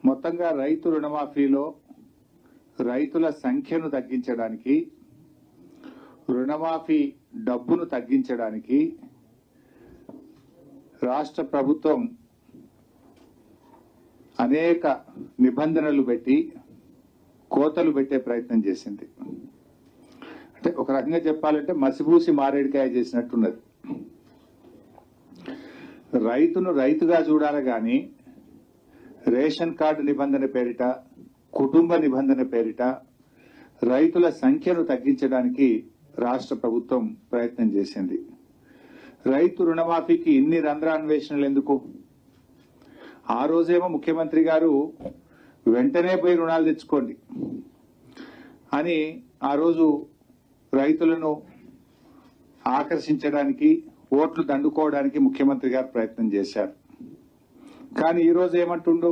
మొత్తంగా రైతు రుణమాఫీలో రైతుల సంఖ్యను తగ్గించడానికి, రుణమాఫీ డబ్బును తగ్గించడానికి రాష్ట్ర ప్రభుత్వం అనేక నిబంధనలు పెట్టి కోతలు పెట్టే ప్రయత్నం చేసింది. అంటే ఒక రకంగా చెప్పాలంటే మసిపూసి మారేడికాయ చేసినట్టున్నది. రైతును రైతుగా చూడాలి కానీ రేషన్ కార్డు నిబంధన పేరిట, కుటుంబ నిబంధన పేరిట రైతుల సంఖ్యను తగ్గించడానికి రాష్ట్ర ప్రభుత్వం ప్రయత్నం చేసింది. రైతు రుణమాఫీకి ఇన్ని రంధ్రాన్వేషణలు ఎందుకు? ఆ రోజేమో ముఖ్యమంత్రి గారు వెంటనే పోయి రుణాలు తెచ్చుకోండి అని ఆ రోజు రైతులను ఆకర్షించడానికి, ఓట్లు దండుకోవడానికి ముఖ్యమంత్రి గారు ప్రయత్నం చేశారు. కానీ ఈ రోజు ఏమంటుండు?